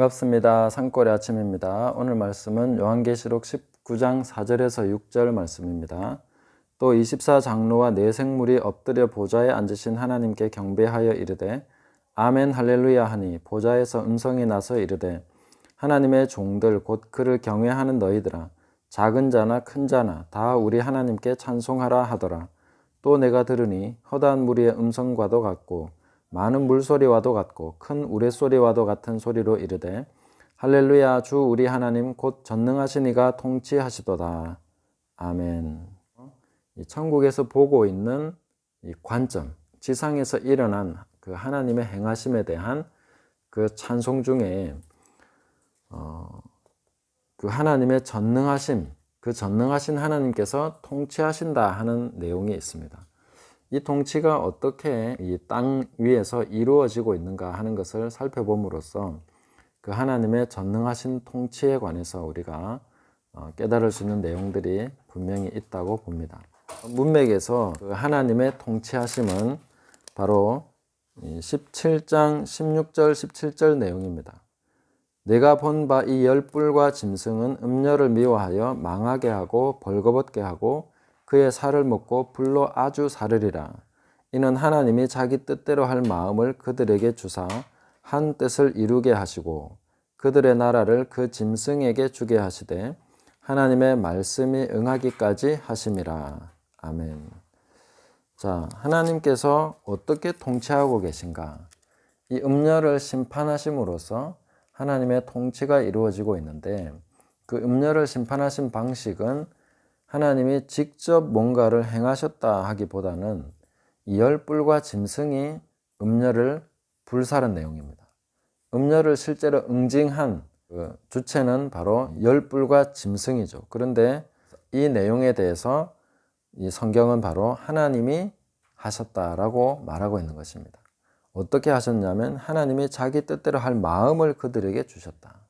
반갑습니다. 산골의 아침입니다. 오늘 말씀은 요한계시록 19장 4절에서 6절 말씀입니다. 또 24장로와 네 생물이 엎드려 보좌에 앉으신 하나님께 경배하여 이르되 아멘 할렐루야 하니 보좌에서 음성이 나서 이르되 하나님의 종들 곧 그를 경외하는 너희들아 작은 자나 큰 자나 다 우리 하나님께 찬송하라 하더라. 또 내가 들으니 허다한 무리의 음성과도 같고 많은 물소리와도 같고 큰 우레소리와도 같은 소리로 이르되 할렐루야 주 우리 하나님 곧 전능하신 이가 통치하시도다. 아멘. 이 천국에서 보고 있는 이 관점, 지상에서 일어난 그 하나님의 행하심에 대한 그 찬송 중에 그 하나님의 전능하심, 그 전능하신 하나님께서 통치하신다 하는 내용이 있습니다. 이 통치가 어떻게 이 땅 위에서 이루어지고 있는가 하는 것을 살펴봄으로써 그 하나님의 전능하신 통치에 관해서 우리가 깨달을 수 있는 내용들이 분명히 있다고 봅니다. 문맥에서 그 하나님의 통치하심은 바로 17장 16절 17절 내용입니다. 내가 본 바 이 열뿔과 짐승은 음녀를 미워하여 망하게 하고 벌거벗게 하고 그의 살을 먹고 불로 아주 사르리라. 이는 하나님이 자기 뜻대로 할 마음을 그들에게 주사 한 뜻을 이루게 하시고 그들의 나라를 그 짐승에게 주게 하시되 하나님의 말씀이 응하기까지 하심이라. 아멘. 자, 하나님께서 어떻게 통치하고 계신가? 이 음녀를 심판하심으로써 하나님의 통치가 이루어지고 있는데 그 음녀를 심판하신 방식은 하나님이 직접 뭔가를 행하셨다 하기보다는 이 열뿔과 짐승이 음녀를 불사른 내용입니다. 음녀를 실제로 응징한 그 주체는 바로 열뿔과 짐승이죠. 그런데 이 내용에 대해서 이 성경은 바로 하나님이 하셨다라고 말하고 있는 것입니다. 어떻게 하셨냐면 하나님이 자기 뜻대로 할 마음을 그들에게 주셨다.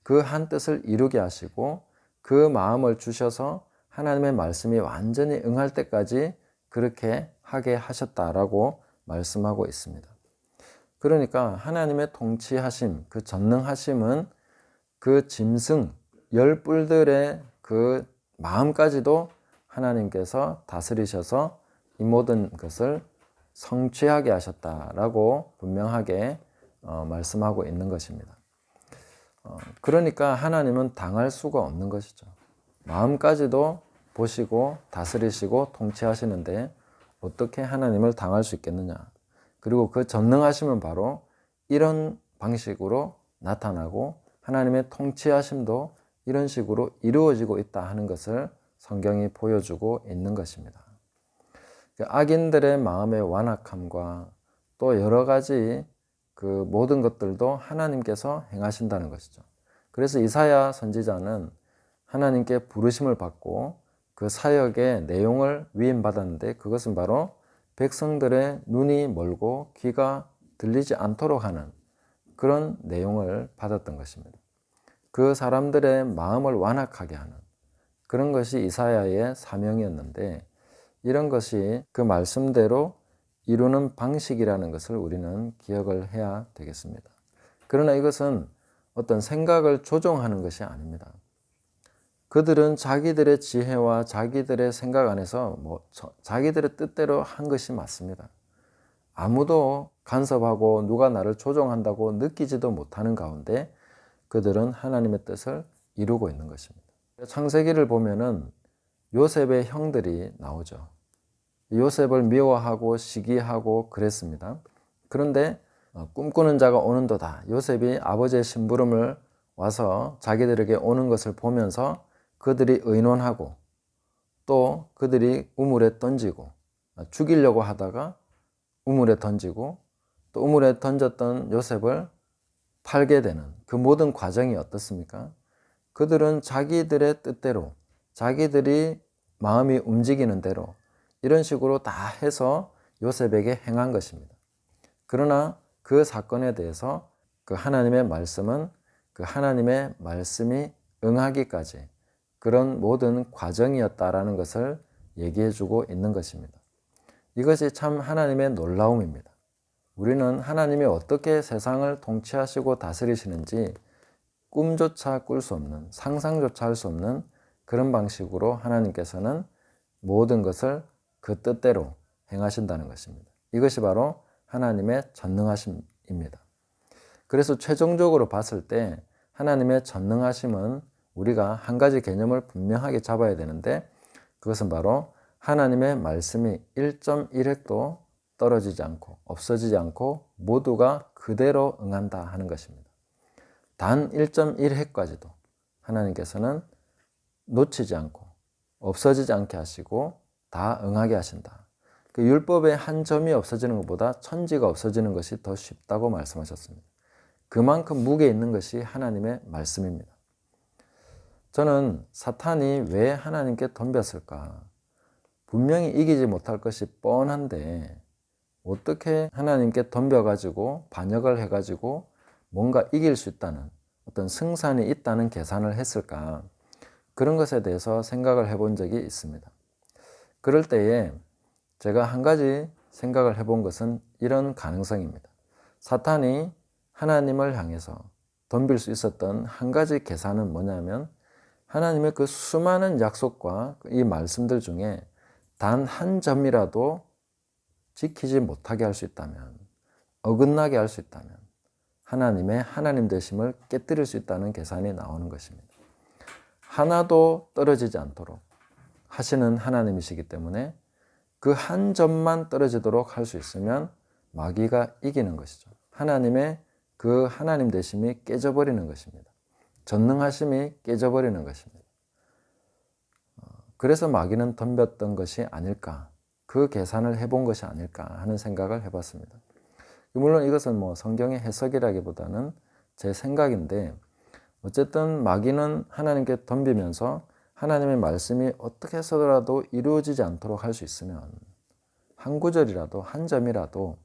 그 한 뜻을 이루게 하시고 그 마음을 주셔서 하나님의 말씀이 완전히 응할 때까지 그렇게 하게 하셨다라고 말씀하고 있습니다. 그러니까 하나님의 통치하심, 그 전능하심은 그 짐승, 열뿔들의 그 마음까지도 하나님께서 다스리셔서 이 모든 것을 성취하게 하셨다라고 분명하게 말씀하고 있는 것입니다. 그러니까 하나님은 당할 수가 없는 것이죠. 마음까지도 보시고 다스리시고 통치하시는데 어떻게 하나님을 당할 수 있겠느냐. 그리고 그 전능하심은 바로 이런 방식으로 나타나고 하나님의 통치하심도 이런 식으로 이루어지고 있다 하는 것을 성경이 보여주고 있는 것입니다. 악인들의 마음의 완악함과 또 여러 가지 그 모든 것들도 하나님께서 행하신다는 것이죠. 그래서 이사야 선지자는 하나님께 부르심을 받고 그 사역의 내용을 위임받았는데 그것은 바로 백성들의 눈이 멀고 귀가 들리지 않도록 하는 그런 내용을 받았던 것입니다. 그 사람들의 마음을 완악하게 하는 그런 것이 이사야의 사명이었는데 이런 것이 그 말씀대로 이루는 방식이라는 것을 우리는 기억을 해야 되겠습니다. 그러나 이것은 어떤 생각을 조종하는 것이 아닙니다. 그들은 자기들의 지혜와 자기들의 생각 안에서 자기들의 뜻대로 한 것이 맞습니다. 아무도 간섭하고 누가 나를 조종한다고 느끼지도 못하는 가운데 그들은 하나님의 뜻을 이루고 있는 것입니다. 창세기를 보면은 요셉의 형들이 나오죠. 요셉을 미워하고 시기하고 그랬습니다. 그런데 꿈꾸는 자가 오는도다. 요셉이 아버지의 심부름을 와서 자기들에게 오는 것을 보면서 그들이 의논하고 또 그들이 우물에 던지고 죽이려고 하다가 우물에 던지고 또 우물에 던졌던 요셉을 팔게 되는 그 모든 과정이 어떻습니까? 그들은 자기들의 뜻대로 자기들이 마음이 움직이는 대로 이런 식으로 다 해서 요셉에게 행한 것입니다. 그러나 그 사건에 대해서 그 하나님의 말씀은 그 하나님의 말씀이 응하기까지 그런 모든 과정이었다라는 것을 얘기해 주고 있는 것입니다. 이것이 참 하나님의 놀라움입니다. 우리는 하나님이 어떻게 세상을 통치하시고 다스리시는지 꿈조차 꿀 수 없는, 상상조차 할 수 없는 그런 방식으로 하나님께서는 모든 것을 그 뜻대로 행하신다는 것입니다. 이것이 바로 하나님의 전능하심입니다. 그래서 최종적으로 봤을 때 하나님의 전능하심은 우리가 한 가지 개념을 분명하게 잡아야 되는데, 그것은 바로 하나님의 말씀이 1.1획도 떨어지지 않고 없어지지 않고 모두가 그대로 응한다 하는 것입니다. 단 1.1획까지도 하나님께서는 놓치지 않고 없어지지 않게 하시고 다 응하게 하신다. 그 율법의 한 점이 없어지는 것보다 천지가 없어지는 것이 더 쉽다고 말씀하셨습니다. 그만큼 무게 있는 것이 하나님의 말씀입니다. 저는 사탄이 왜 하나님께 덤볐을까? 분명히 이기지 못할 것이 뻔한데 어떻게 하나님께 덤벼가지고 반역을 해가지고 뭔가 이길 수 있다는 어떤 승산이 있다는 계산을 했을까? 그런 것에 대해서 생각을 해본 적이 있습니다. 그럴 때에 제가 한 가지 생각을 해본 것은 이런 가능성입니다. 사탄이 하나님을 향해서 덤빌 수 있었던 한 가지 계산은 뭐냐면, 하나님의 그 수많은 약속과 이 말씀들 중에 단 한 점이라도 지키지 못하게 할 수 있다면, 어긋나게 할 수 있다면 하나님의 하나님 되심을 깨뜨릴 수 있다는 계산이 나오는 것입니다. 하나도 떨어지지 않도록 하시는 하나님이시기 때문에 그 한 점만 떨어지도록 할 수 있으면 마귀가 이기는 것이죠. 하나님의 그 하나님 되심이 깨져버리는 것입니다. 전능하심이 깨져버리는 것입니다. 그래서 마귀는 덤볐던 것이 아닐까, 그 계산을 해본 것이 아닐까 하는 생각을 해봤습니다. 물론 이것은 성경의 해석이라기보다는 제 생각인데, 어쨌든 마귀는 하나님께 덤비면서 하나님의 말씀이 어떻게 해서라도 이루어지지 않도록 할 수 있으면, 한 구절이라도 한 점이라도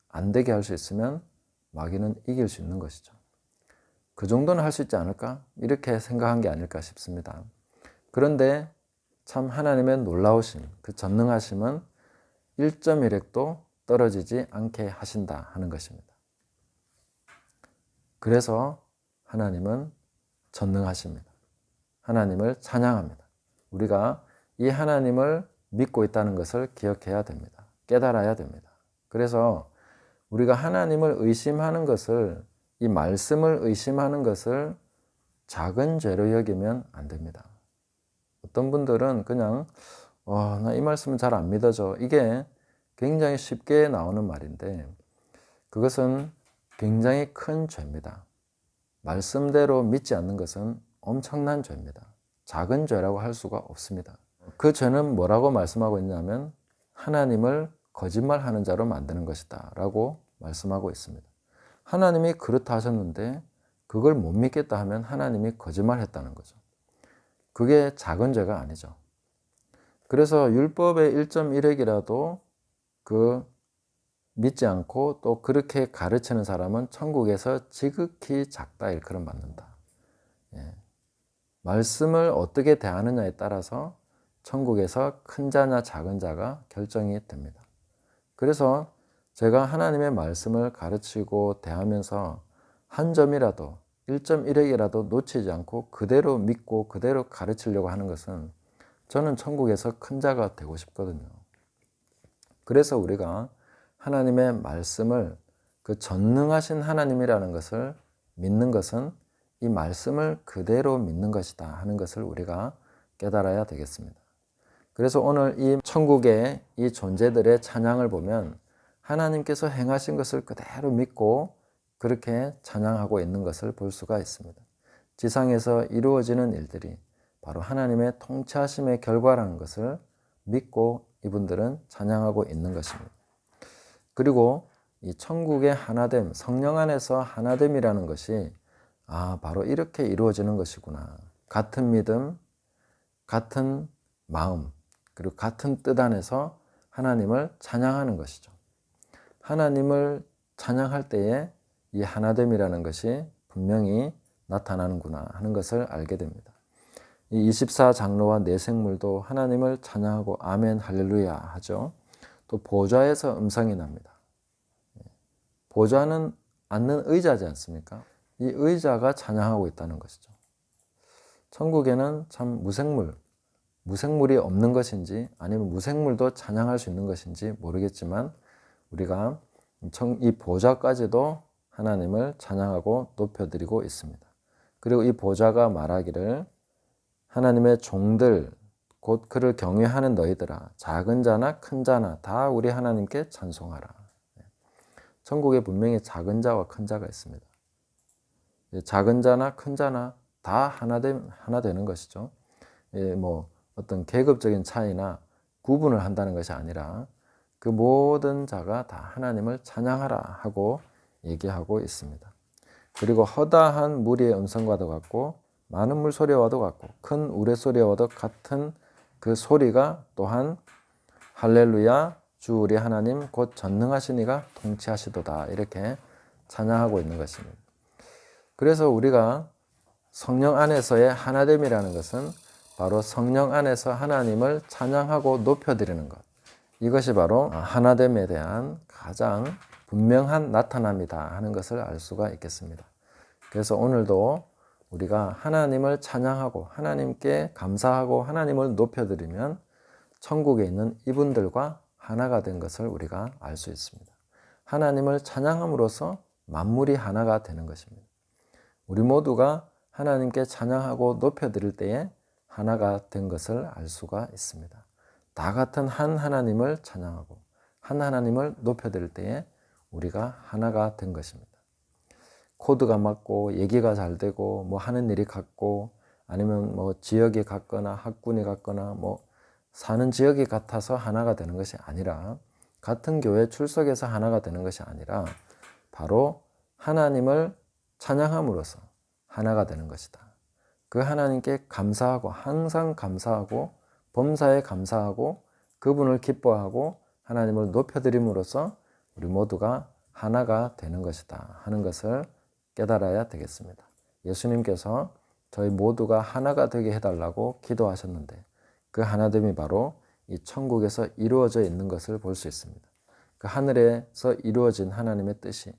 안 되게 할 수 있으면 마귀는 이길 수 있는 것이죠. 그 정도는 할 수 있지 않을까? 이렇게 생각한 게 아닐까 싶습니다. 그런데 참 하나님의 놀라우심, 그 전능하심은 1.1획도 떨어지지 않게 하신다 하는 것입니다. 그래서 하나님은 전능하십니다. 하나님을 찬양합니다. 우리가 이 하나님을 믿고 있다는 것을 기억해야 됩니다. 깨달아야 됩니다. 그래서 우리가 하나님을 의심하는 것을, 이 말씀을 의심하는 것을 작은 죄로 여기면 안 됩니다. 어떤 분들은 그냥 나 이 말씀은 잘 안 믿어져, 이게 굉장히 쉽게 나오는 말인데 그것은 굉장히 큰 죄입니다. 말씀대로 믿지 않는 것은 엄청난 죄입니다. 작은 죄라고 할 수가 없습니다. 그 죄는 뭐라고 말씀하고 있냐면 하나님을 거짓말하는 자로 만드는 것이다 라고 말씀하고 있습니다. 하나님이 그렇다 하셨는데 그걸 못 믿겠다 하면 하나님이 거짓말했다는 거죠. 그게 작은 죄가 아니죠. 그래서 율법의 1.1획이라도 믿지 않고 또 그렇게 가르치는 사람은 천국에서 지극히 작다 일컬음 받는다. 말씀을 어떻게 대하느냐에 따라서 천국에서 큰 자냐 작은 자가 결정이 됩니다. 그래서 제가 하나님의 말씀을 가르치고 대하면서 한 점이라도 1.1획이라도 놓치지 않고 그대로 믿고 그대로 가르치려고 하는 것은 저는 천국에서 큰 자가 되고 싶거든요. 그래서 우리가 하나님의 말씀을, 그 전능하신 하나님이라는 것을 믿는 것은 이 말씀을 그대로 믿는 것이다 하는 것을 우리가 깨달아야 되겠습니다. 그래서 오늘 이 천국의 이 존재들의 찬양을 보면 하나님께서 행하신 것을 그대로 믿고 그렇게 찬양하고 있는 것을 볼 수가 있습니다. 지상에서 이루어지는 일들이 바로 하나님의 통치하심의 결과라는 것을 믿고 이분들은 찬양하고 있는 것입니다. 그리고 이 천국의 하나됨, 성령 안에서 하나됨이라는 것이 바로 이렇게 이루어지는 것이구나. 같은 믿음, 같은 마음, 그리고 같은 뜻 안에서 하나님을 찬양하는 것이죠. 하나님을 찬양할 때에 이 하나됨이라는 것이 분명히 나타나는구나 하는 것을 알게 됩니다. 이 24장로와 내생물도 하나님을 찬양하고 아멘 할렐루야 하죠. 또 보좌에서 음성이 납니다. 보좌는 앉는 의자지 않습니까? 이 의자가 찬양하고 있다는 것이죠. 천국에는 참 무생물이 없는 것인지 아니면 무생물도 찬양할 수 있는 것인지 모르겠지만 우리가 이 보좌까지도 하나님을 찬양하고 높여드리고 있습니다. 그리고 이 보좌가 말하기를 하나님의 종들 곧 그를 경외하는 너희들아 작은 자나 큰 자나 다 우리 하나님께 찬송하라. 천국에 분명히 작은 자와 큰 자가 있습니다. 작은 자나 큰 자나 다 하나 되는 것이죠. 뭐 어떤 계급적인 차이나 구분을 한다는 것이 아니라 그 모든 자가 다 하나님을 찬양하라 하고 얘기하고 있습니다. 그리고 허다한 무리의 음성과도 같고 많은 물소리와도 같고 큰 우레소리와도 같은 그 소리가 또한 할렐루야 주 우리 하나님 곧 전능하신 이가 통치하시도다 이렇게 찬양하고 있는 것입니다. 그래서 우리가 성령 안에서의 하나됨이라는 것은 바로 성령 안에서 하나님을 찬양하고 높여드리는 것, 이것이 바로 하나됨에 대한 가장 분명한 나타남이다 하는 것을 알 수가 있겠습니다. 그래서 오늘도 우리가 하나님을 찬양하고 하나님께 감사하고 하나님을 높여드리면 천국에 있는 이분들과 하나가 된 것을 우리가 알 수 있습니다. 하나님을 찬양함으로써 만물이 하나가 되는 것입니다. 우리 모두가 하나님께 찬양하고 높여드릴 때에 하나가 된 것을 알 수가 있습니다. 다 같은 한 하나님을 찬양하고 한 하나님을 높여드릴 때에 우리가 하나가 된 것입니다. 코드가 맞고 얘기가 잘 되고 뭐 하는 일이 같고 아니면 뭐 지역이 같거나 학군이 같거나 뭐 사는 지역이 같아서 하나가 되는 것이 아니라 같은 교회 출석해서 하나가 되는 것이 아니라 바로 하나님을 찬양함으로써 하나가 되는 것이다. 그 하나님께 감사하고 항상 감사하고 범사에 감사하고 그분을 기뻐하고 하나님을 높여드림으로써 우리 모두가 하나가 되는 것이다 하는 것을 깨달아야 되겠습니다. 예수님께서 저희 모두가 하나가 되게 해달라고 기도하셨는데 그 하나됨이 바로 이 천국에서 이루어져 있는 것을 볼 수 있습니다. 그 하늘에서 이루어진 하나님의 뜻이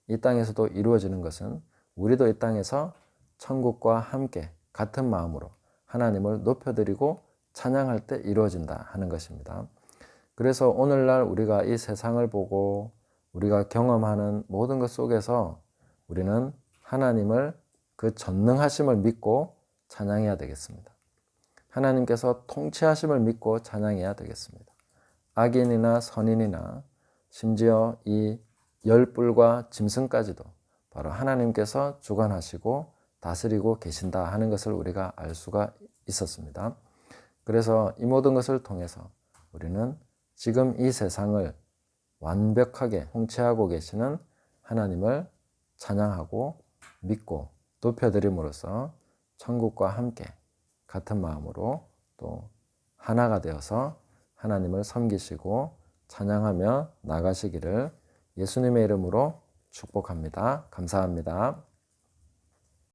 이 땅에서도 이루어지는 것은 우리도 이 땅에서 천국과 함께 같은 마음으로 하나님을 높여드리고 찬양할 때 이루어진다 하는 것입니다. 그래서 오늘날 우리가 이 세상을 보고 우리가 경험하는 모든 것 속에서 우리는 하나님을 그 전능하심을 믿고 찬양해야 되겠습니다. 하나님께서 통치하심을 믿고 찬양해야 되겠습니다. 악인이나 선인이나 심지어 이 열불과 짐승까지도 바로 하나님께서 주관하시고 다스리고 계신다 하는 것을 우리가 알 수가 있었습니다. 그래서 이 모든 것을 통해서 우리는 지금 이 세상을 완벽하게 통치하고 계시는 하나님을 찬양하고 믿고 높여드림으로써 천국과 함께 같은 마음으로 또 하나가 되어서 하나님을 섬기시고 찬양하며 나가시기를 예수님의 이름으로 축복합니다. 감사합니다.